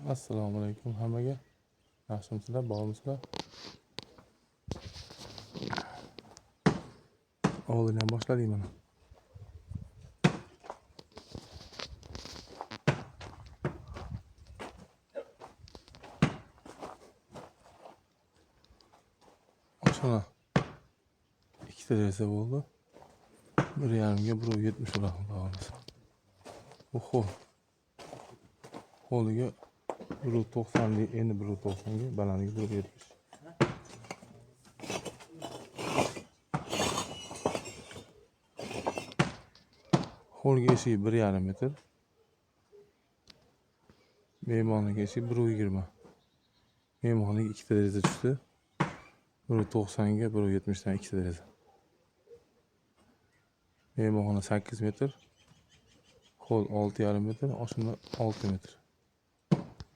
Assalomu alaykum hammaga. Yaxshimisizlar, bormisizlar? Oldin ham boshladik mana. Oshana ikkita desa bo'ldi. 1.5 ga 1.70 bo'ladi. Bu Qo'liga 1.90 endi 1.90 ga, balandiga 1.70. Qo'lga eshigi 1.5 metr. Mehmonga eshigi 1.20. Mehmonga ikkita deraza tushdi. 1.90 ga 1.70 dan ikkita deraza. Mehmonxona 8 metr. Qo'l 6.5 metr, oshxona 6 metr.